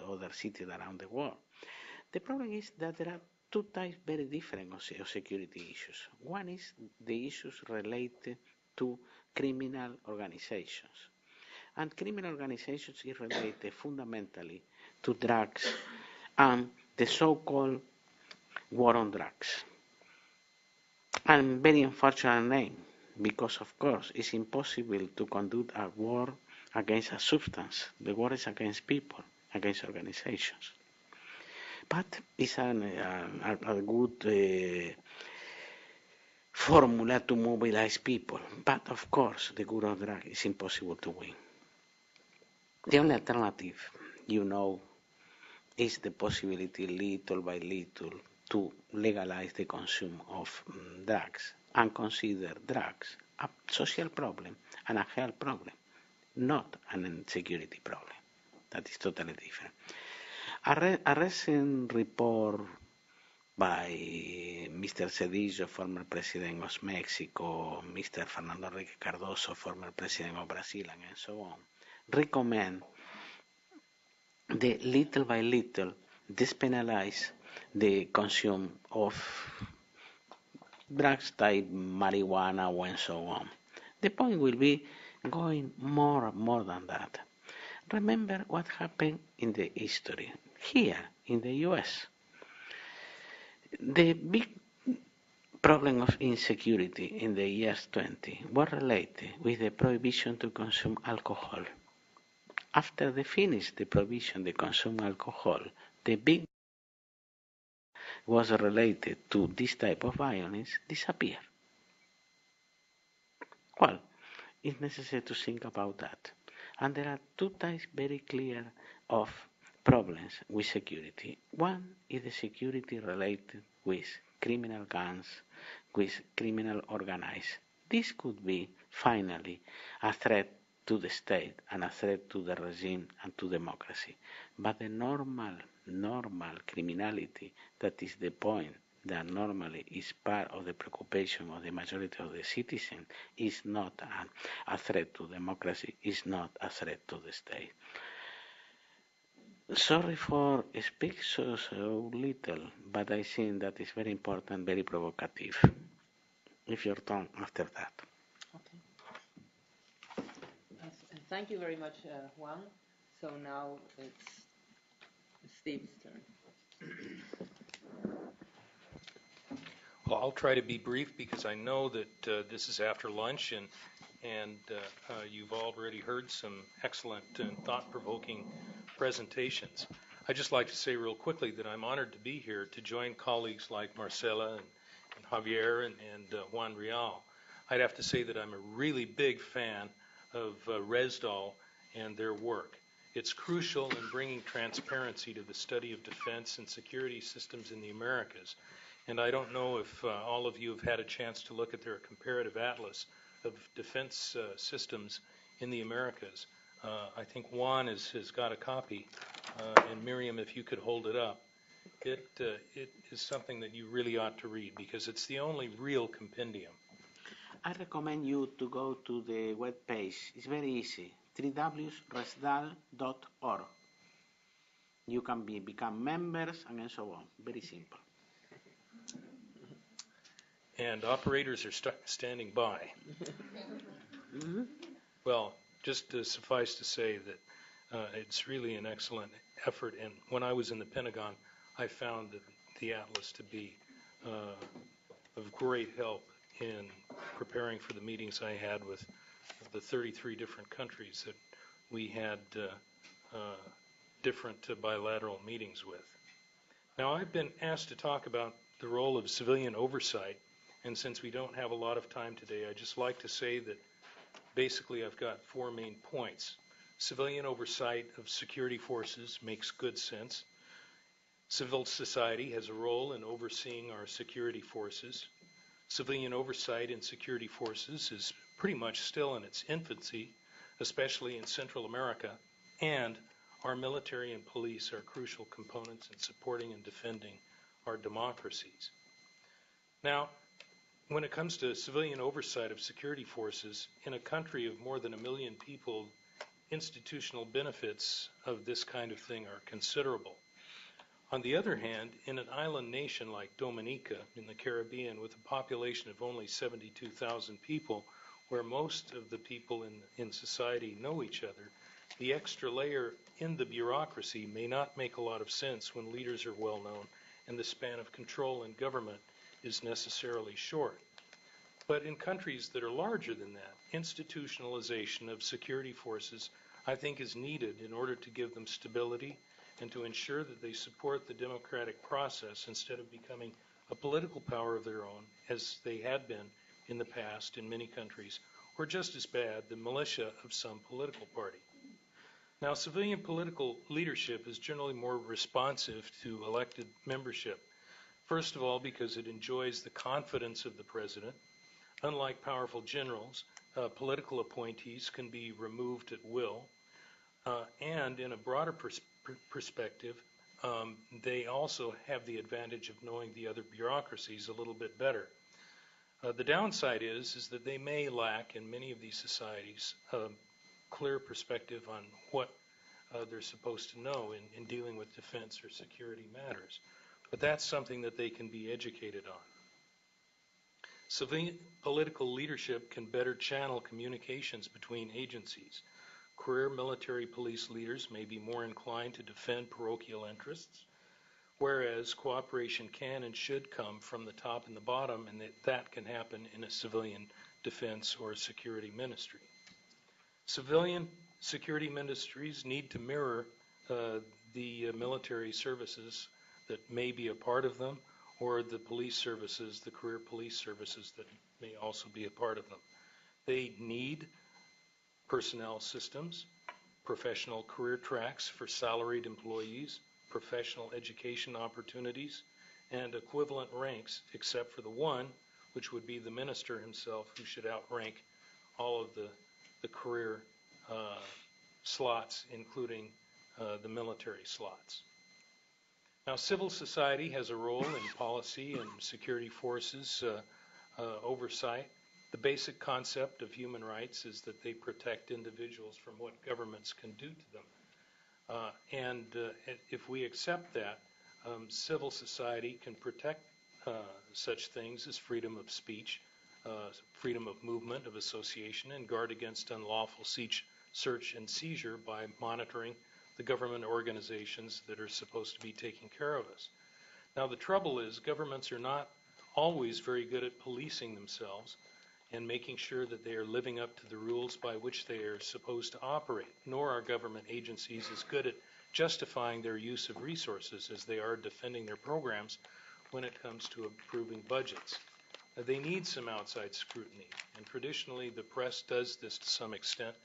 other cities around the world. The problem is that there are two types very different of security issues. One is the issues related to criminal organizations. And criminal organizations is related fundamentally to drugs and the so-called war on drugs. And very unfortunate name, because of course it's impossible to conduct a war against a substance. The war is against people, against organizations. But it's a good formula to mobilize people. But of course, the war on drugs is impossible to win. The only alternative, is the possibility little by little to legalize the consumption of drugs and consider drugs a social problem and a health problem, not an insecurity problem. That is totally different. A recent report by Mr. Cedillo, former president of Mexico, Mr. Fernando Enrique Cardoso, former president of Brazil, and so on, recommend the little by little depenalize the consumption of drugs type marijuana and so on. The point will be going more than that. Remember what happened in the history here in the US. The big problem of insecurity in the years 20 was related with the prohibition to consume alcohol. After they finished the prohibition to consume alcohol, the big was related to this type of violence disappeared. Well, it's necessary to think about that. And there are two types very clear of problems with security. One is the security related with criminal gangs, with criminal organized. This could be finally a threat to the state and a threat to the regime and to democracy. But the normal criminality, that is the point that normally is part of the preoccupation of the majority of the citizens, is not a threat to democracy, is not a threat to the state. Sorry for speaking so little, but I think that is very important, very provocative. If your turn after that. Okay. Thank you very much, Juan. So now it's Steve's turn. Well, I'll try to be brief because I know that this is after lunch and you've already heard some excellent and thought-provoking presentations. I'd just like to say real quickly that I'm honored to be here to join colleagues like Marcela and Javier and Juan Real. I'd have to say that I'm a really big fan of Resdal and their work. It's crucial in bringing transparency to the study of defense and security systems in the Americas. And I don't know if all of you have had a chance to look at their comparative atlas of defense systems in the Americas. I think Juan has got a copy, and Miriam, if you could hold it up. It is something that you really ought to read because it's the only real compendium. I recommend you to go to the web page. It's very easy, www.resdal.org. You can become members and so on. Very simple. And operators are standing by. Mm-hmm. Well, just to suffice to say that it's really an excellent effort. And when I was in the Pentagon, I found the Atlas to be of great help in preparing for the meetings I had with the 33 different countries that we had different bilateral meetings with. Now, I've been asked to talk about the role of civilian oversight. And since we don't have a lot of time today, I'd just like to say that basically I've got four main points. Civilian oversight of security forces makes good sense. Civil society has a role in overseeing our security forces. Civilian oversight in security forces is pretty much still in its infancy, especially in Central America, and our military and police are crucial components in supporting and defending our democracies. Now, when it comes to civilian oversight of security forces, in a country of more than 1 million people institutional benefits of this kind of thing are considerable. On the other hand, in an island nation like Dominica in the Caribbean, with a population of only 72,000 people, where most of the people in society know each other, the extra layer in the bureaucracy may not make a lot of sense when leaders are well known and the span of control in government is necessarily short. But in countries that are larger than that, institutionalization of security forces, I think, is needed in order to give them stability and to ensure that they support the democratic process instead of becoming a political power of their own, as they had been in the past in many countries, or just as bad, the militia of some political party. Now, civilian political leadership is generally more responsive to elected membership. First of all, because it enjoys the confidence of the president. Unlike powerful generals, political appointees can be removed at will. And in a broader perspective, they also have the advantage of knowing the other bureaucracies a little bit better. The downside is that they may lack in many of these societies clear perspective on what they're supposed to know in dealing with defense or security matters. But that's something that they can be educated on. Civilian political leadership can better channel communications between agencies. Career military police leaders may be more inclined to defend parochial interests, whereas cooperation can and should come from the top and the bottom, and that can happen in a civilian defense or security ministry. Civilian security ministries need to mirror the military services that may be a part of them, or the police services, the career police services that may also be a part of them. They need personnel systems, professional career tracks for salaried employees, professional education opportunities, and equivalent ranks, except for the one, which would be the minister himself, who should outrank all of the career slots, including the military slots. Now, civil society has a role in policy and security forces oversight. The basic concept of human rights is that they protect individuals from what governments can do to them. And if we accept that, civil society can protect such things as freedom of speech, freedom of movement, of association, and guard against unlawful search and seizure by monitoring the government organizations that are supposed to be taking care of us. Now, the trouble is governments are not always very good at policing themselves and making sure that they are living up to the rules by which they are supposed to operate, nor are government agencies as good at justifying their use of resources as they are defending their programs when it comes to approving budgets. They need some outside scrutiny, and traditionally the press does this to some extent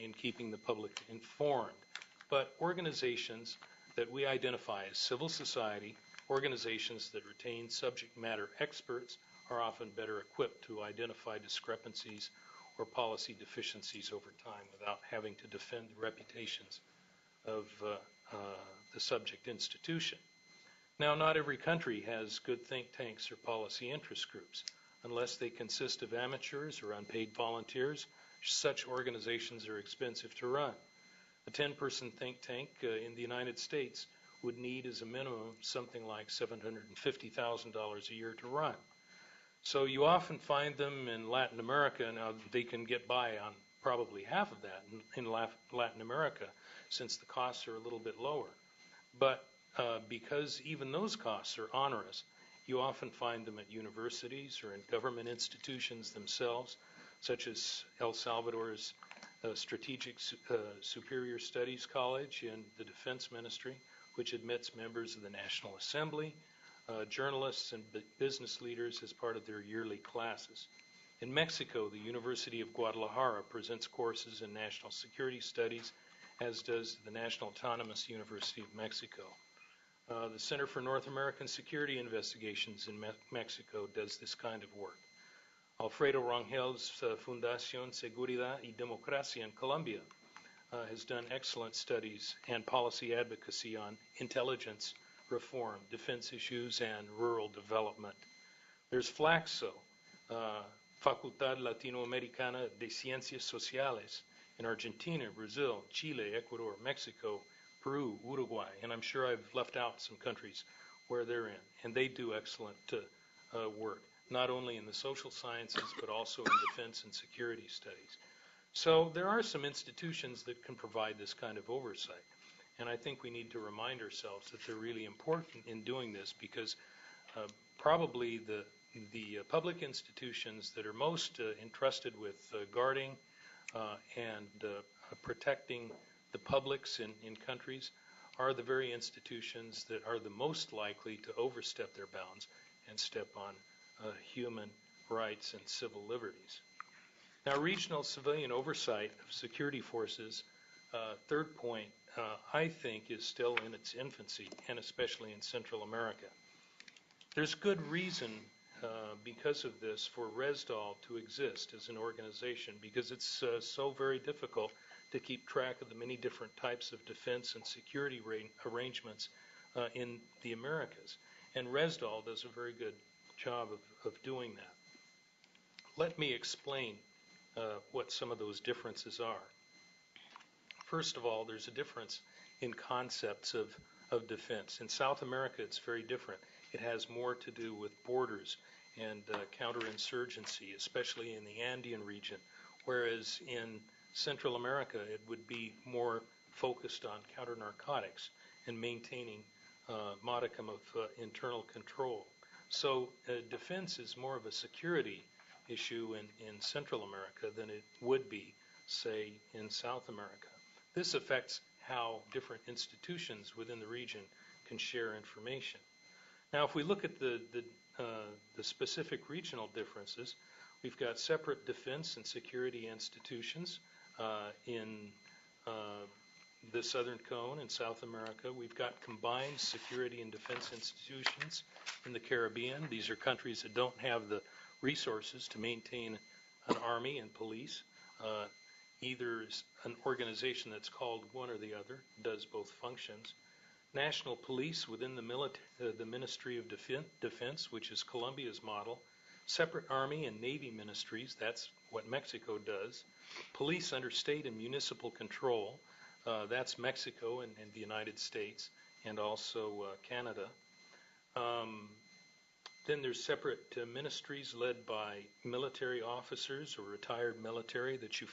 in keeping the public informed. But organizations that we identify as civil society, organizations that retain subject matter experts, are often better equipped to identify discrepancies or policy deficiencies over time without having to defend the reputations of the subject institution. Now, not every country has good think tanks or policy interest groups. Unless they consist of amateurs or unpaid volunteers, such organizations are expensive to run. A 10-person think tank in the United States would need as a minimum something like $750,000 a year to run. So you often find them in Latin America. Now, they can get by on probably half of that in Latin America, since the costs are a little bit lower. But because even those costs are onerous, you often find them at universities or in government institutions themselves, such as El Salvador's Strategic Superior Studies College and the Defense Ministry, which admits members of the National Assembly, journalists and business leaders as part of their yearly classes. In Mexico, the University of Guadalajara presents courses in national security studies, as does the National Autonomous University of Mexico. The Center for North American Security Investigations in Mexico does this kind of work. Alfredo Rangel's Fundación Seguridad y Democracia in Colombia has done excellent studies and policy advocacy on intelligence reform, defense issues, and rural development. There's Flaxo, Facultad Latinoamericana de Ciencias Sociales in Argentina, Brazil, Chile, Ecuador, Mexico, Peru, Uruguay, and I'm sure I've left out some countries where they're in, and they do excellent work, not only in the social sciences, but also in defense and security studies. So there are some institutions that can provide this kind of oversight, and I think we need to remind ourselves that they're really important in doing this, because probably the public institutions that are most entrusted with guarding and protecting the publics in countries are the very institutions that are the most likely to overstep their bounds and step on human rights and civil liberties. Now, regional civilian oversight of security forces, third point, I think is still in its infancy, and especially in Central America. There's good reason because of this for RESDAL to exist as an organization, because it's so very difficult to keep track of the many different types of defense and security arrangements in the Americas. And RESDAL does a very good job of doing that. Let me explain what some of those differences are. First of all, there's a difference in concepts of defense. In South America, it's very different. It has more to do with borders and counterinsurgency, especially in the Andean region, whereas in Central America, it would be more focused on counter-narcotics and maintaining modicum of internal control. So defense is more of a security issue in Central America than it would be, say, in South America. This affects how different institutions within the region can share information. Now, if we look at the specific regional differences, we've got separate defense and security institutions in the Southern Cone in South America. We've got combined security and defense institutions in the Caribbean. These are countries that don't have the resources to maintain an army and police. Either an organization that's called one or the other, does both functions. National police within the Ministry of Defense, which is Colombia's model. Separate Army and Navy ministries, that's what Mexico does. Police under state and municipal control, that's Mexico and the United States, and also Canada. Then there's separate ministries led by military officers or retired military that you